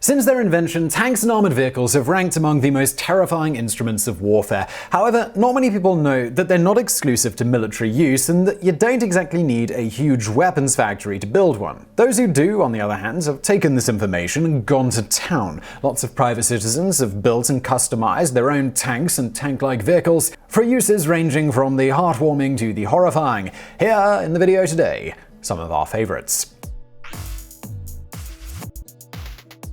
Since their invention, tanks and armored vehicles have ranked among the most terrifying instruments of warfare. However, not many people know that they're not exclusive to military use and that you don't exactly need a huge weapons factory to build one. Those who do, on the other hand, have taken this information and gone to town. Lots of private citizens have built and customized their own tanks and tank-like vehicles for uses ranging from the heartwarming to the horrifying. Here in the video today, some of our favorites.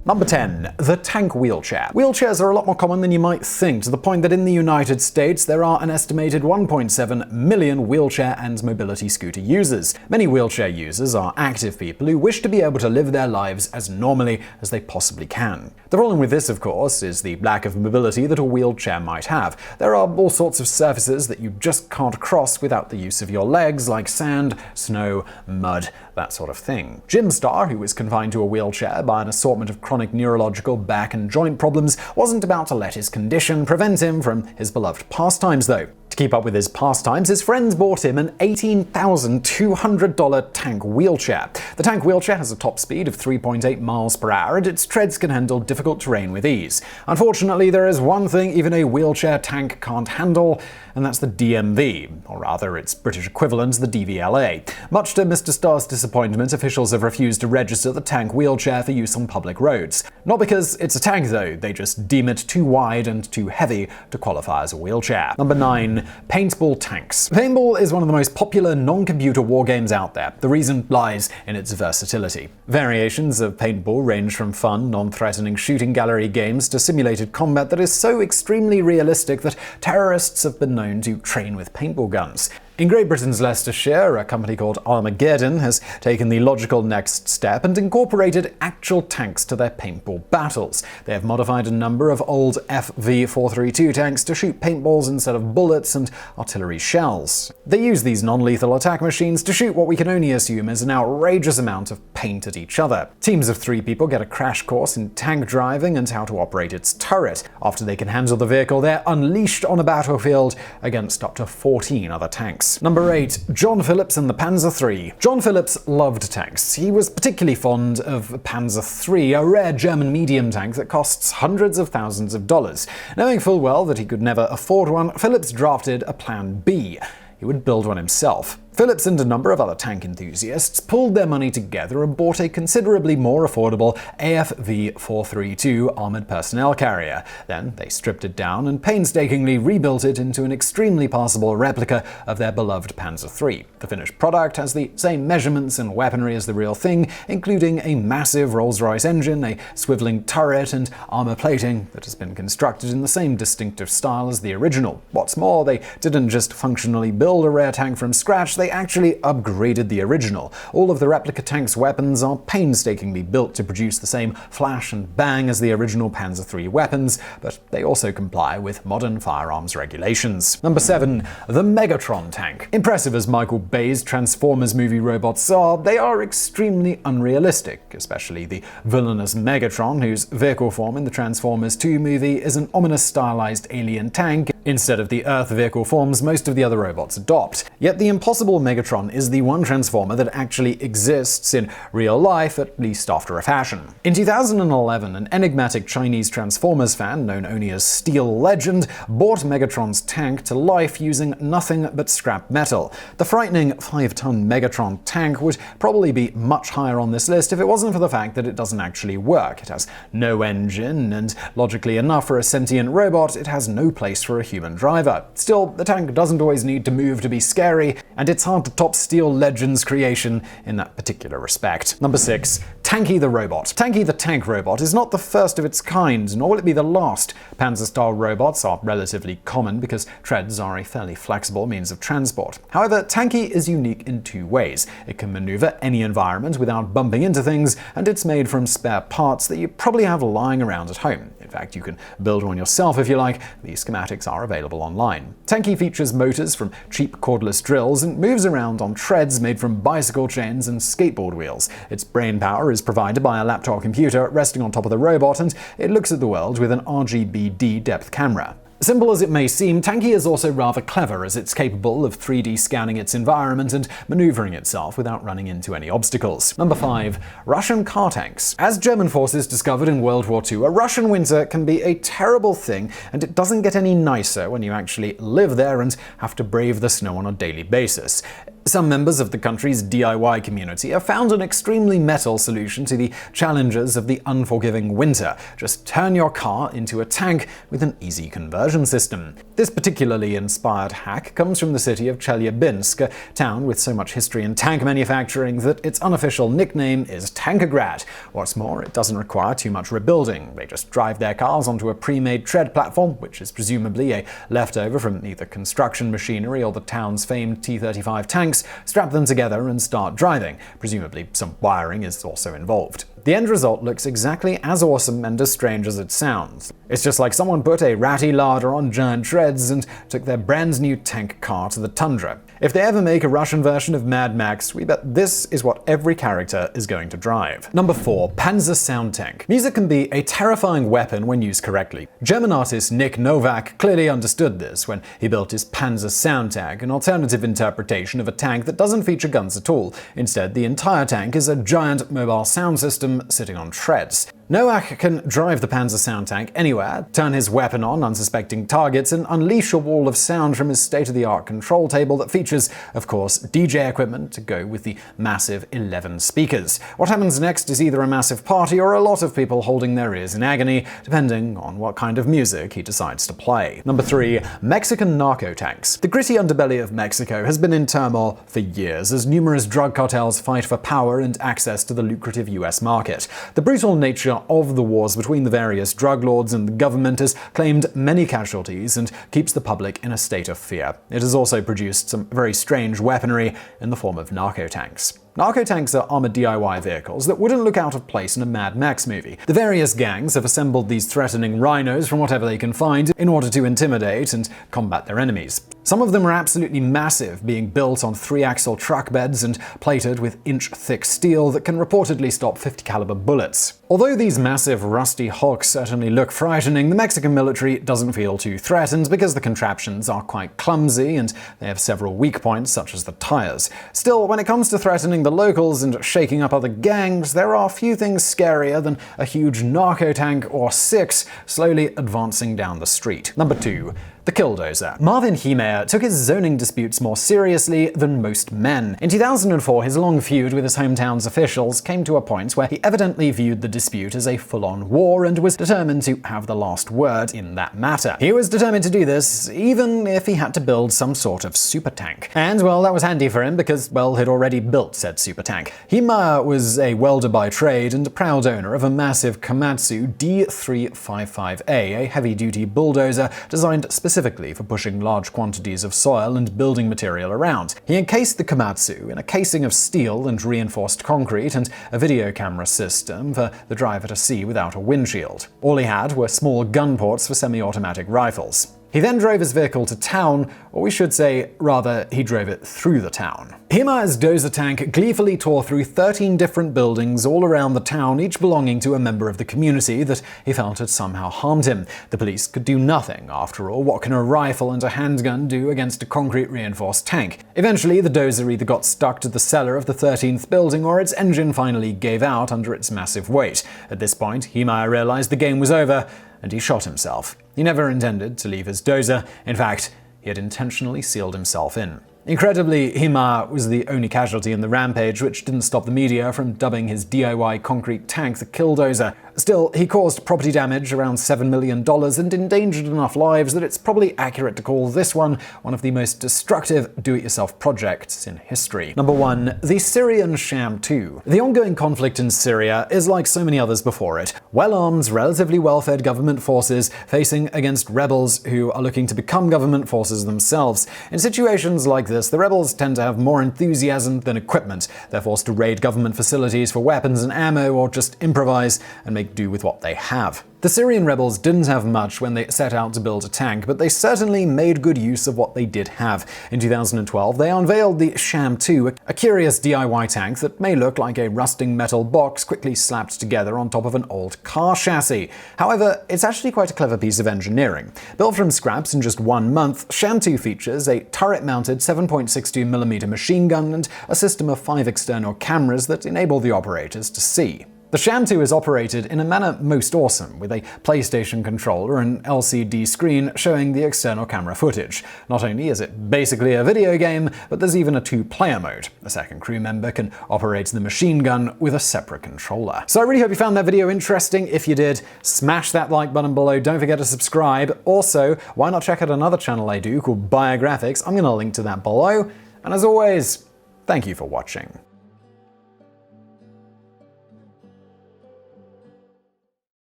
Number 10. The tank wheelchair. Wheelchairs are a lot more common than you might think, to the point that in the United States there are an estimated 1.7 million wheelchair and mobility scooter users. Many wheelchair users are active people who wish to be able to live their lives as normally as they possibly can. The problem with this, of course, is the lack of mobility that a wheelchair might have. There are all sorts of surfaces that you just can't cross without the use of your legs, like sand, snow, mud, that sort of thing. Jim Starr, who was confined to a wheelchair by an assortment of chronic neurological back and joint problems, wasn't about to let his condition prevent him from his beloved pastimes, though. To keep up with his pastimes, his friends bought him an $18,200 tank wheelchair. The tank wheelchair has a top speed of 3.8 miles per hour, and its treads can handle difficult terrain with ease. Unfortunately, there is one thing even a wheelchair tank can't handle, and that's the DMV, or rather its British equivalent, the DVLA. Much to Mr. Starr's disappointment, officials have refused to register the tank wheelchair for use on public roads. Not because it's a tank, though, they just deem it too wide and too heavy to qualify as a wheelchair. Number 9. Paintball Tanks. Paintball is one of the most popular non-computer war games out there. The reason lies in its versatility. Variations of paintball range from fun, non-threatening shooting gallery games to simulated combat that is so extremely realistic that terrorists have been known to train with paintball guns. In Great Britain's Leicestershire, a company called Armageddon has taken the logical next step and incorporated actual tanks to their paintball battles. They have modified a number of old FV-432 tanks to shoot paintballs instead of bullets and artillery shells. They use these non-lethal attack machines to shoot what we can only assume is an outrageous amount of paint at each other. Teams of 3 people get a crash course in tank driving and how to operate its turret. After they can handle the vehicle, they're unleashed on a battlefield against up to 14 other tanks. Number 8. Jon Phillips and the Panzer III. Jon Phillips loved tanks. He was particularly fond of Panzer III, a rare German medium tank that costs hundreds of thousands of dollars. Knowing full well that he could never afford one, Phillips drafted a Plan B. He would build one himself. Phillips and a number of other tank enthusiasts pulled their money together and bought a considerably more affordable AFV-432 armored personnel carrier. Then they stripped it down and painstakingly rebuilt it into an extremely passable replica of their beloved Panzer III. The finished product has the same measurements and weaponry as the real thing, including a massive Rolls-Royce engine, a swiveling turret, and armor plating that has been constructed in the same distinctive style as the original. What's more, they didn't just functionally build a rare tank from scratch, they actually upgraded the original. All of the replica tank's weapons are painstakingly built to produce the same flash and bang as the original Panzer III weapons, but they also comply with modern firearms regulations. Number 7. The Megatron Tank. Impressive as Michael Bay's Transformers movie robots are, they are extremely unrealistic, especially the villainous Megatron, whose vehicle form in the Transformers 2 movie is an ominous stylized alien tank instead of the Earth vehicle forms most of the other robots adopt. Yet the impossible Megatron is the one Transformer that actually exists in real life, at least after a fashion. In 2011, an enigmatic Chinese Transformers fan, known only as Steel Legend, brought Megatron's tank to life using nothing but scrap metal. The frightening 5-ton Megatron tank would probably be much higher on this list if it wasn't for the fact that it doesn't actually work. It has no engine, and logically enough for a sentient robot, it has no place for a human driver. Still, the tank doesn't always need to move to be scary, and it's hard to top Steel Legend's creation in that particular respect. Number 6. Tanki the Robot. Tanki the Tank Robot is not the first of its kind, nor will it be the last. Panzer-style robots are relatively common because treads are a fairly flexible means of transport. However, Tanki is unique in 2 ways. It can maneuver any environment without bumping into things, and it's made from spare parts that you probably have lying around at home. In fact, you can build one yourself if you like. The schematics are available online. Tanki features motors from cheap cordless drills and moves around on treads made from bicycle chains and skateboard wheels. Its brain power is provided by a laptop computer resting on top of the robot, and it looks at the world with an RGB-D depth camera. Simple as it may seem, Tanki is also rather clever, as it's capable of 3D scanning its environment and maneuvering itself without running into any obstacles. Number 5. Russian car tanks. As German forces discovered in World War II, a Russian winter can be a terrible thing, and it doesn't get any nicer when you actually live there and have to brave the snow on a daily basis. Some members of the country's DIY community have found an extremely metal solution to the challenges of the unforgiving winter. Just turn your car into a tank with an easy conversion system. This particularly inspired hack comes from the city of Chelyabinsk, a town with so much history in tank manufacturing that its unofficial nickname is Tankograd. What's more, it doesn't require too much rebuilding. They just drive their cars onto a pre-made tread platform, which is presumably a leftover from either construction machinery or the town's famed T-35 tanks, strap them together and start driving. Presumably some wiring is also involved. The end result looks exactly as awesome and as strange as it sounds. It's just like someone put a ratty larder on giant treads and took their brand new tank car to the tundra. If they ever make a Russian version of Mad Max, we bet this is what every character is going to drive. Number 4. Panzer Soundtank. Music can be a terrifying weapon when used correctly. German artist Nick Novak clearly understood this when he built his Panzer Soundtank, an alternative interpretation of a tank that doesn't feature guns at all. Instead, the entire tank is a giant mobile sound system sitting on treads. Novak can drive the Panzer Soundtank anywhere, turn his weapon on unsuspecting targets, and unleash a wall of sound from his state-of-the-art control table that features, of course, DJ equipment to go with the massive 11 speakers. What happens next is either a massive party or a lot of people holding their ears in agony, depending on what kind of music he decides to play. Number 3. Mexican Narco Tanks. The gritty underbelly of Mexico has been in turmoil for years as numerous drug cartels fight for power and access to the lucrative US market. The brutal nature of the wars between the various drug lords and the government has claimed many casualties and keeps the public in a state of fear. It has also produced some very strange weaponry in the form of narco tanks. Narco tanks are armored DIY vehicles that wouldn't look out of place in a Mad Max movie. The various gangs have assembled these threatening rhinos from whatever they can find in order to intimidate and combat their enemies. Some of them are absolutely massive, being built on 3-axle truck beds and plated with inch-thick steel that can reportedly stop 50 caliber bullets. Although these massive rusty hulks certainly look frightening, the Mexican military doesn't feel too threatened because the contraptions are quite clumsy and they have several weak points such as the tires. Still, when it comes to threatening the locals and shaking up other gangs, there are few things scarier than a huge narco tank or 6 slowly advancing down the street. Number 2. The Killdozer. Marvin Heemeyer took his zoning disputes more seriously than most men. In 2004, his long feud with his hometown's officials came to a point where he evidently viewed the dispute as a full-on war and was determined to have the last word in that matter. He was determined to do this, even if he had to build some sort of super tank. And, well, that was handy for him because, well, he'd already built said super tank. Heemeyer was a welder by trade and a proud owner of a massive Komatsu D355A, a heavy-duty bulldozer designed specifically for pushing large quantities of soil and building material around. He encased the Komatsu in a casing of steel and reinforced concrete and a video camera system for the driver to see without a windshield. All he had were small gun ports for semi-automatic rifles. He then drove his vehicle to town, or we should say, rather, he drove it through the town. Heemeyer's dozer tank gleefully tore through 13 different buildings all around the town, each belonging to a member of the community that he felt had somehow harmed him. The police could do nothing. After all, what can a rifle and a handgun do against a concrete-reinforced tank? Eventually, the dozer either got stuck to the cellar of the 13th building or its engine finally gave out under its massive weight. At this point, Heemeyer realized the game was over, and he shot himself. He never intended to leave his dozer. In fact, he had intentionally sealed himself in. Incredibly, Heemeyer was the only casualty in the rampage, which didn't stop the media from dubbing his DIY concrete tank the Killdozer. Still, he caused property damage around $7 million and endangered enough lives that it's probably accurate to call this one of the most destructive do-it-yourself projects in history. Number 1. The Syrian Sham II. The ongoing conflict in Syria is like so many others before it. Well-armed, relatively well-fed government forces facing against rebels who are looking to become government forces themselves. In situations like this, the rebels tend to have more enthusiasm than equipment. They're forced to raid government facilities for weapons and ammo or just improvise and make make do with what they have. The Syrian rebels didn't have much when they set out to build a tank, but they certainly made good use of what they did have. In 2012, they unveiled the Sham II, a curious DIY tank that may look like a rusting metal box quickly slapped together on top of an old car chassis. However, it's actually quite a clever piece of engineering. Built from scraps in just 1 month, Sham II features a turret-mounted 7.62mm machine gun and a system of 5 external cameras that enable the operators to see. The Sham II is operated in a manner most awesome, with a PlayStation controller and LCD screen showing the external camera footage. Not only is it basically a video game, but there's even a 2-player mode. A second crew member can operate the machine gun with a separate controller. So I really hope you found that video interesting. If you did, smash that like button below. Don't forget to subscribe. Also, why not check out another channel I do called Biographics? I'm going to link to that below. And as always, thank you for watching.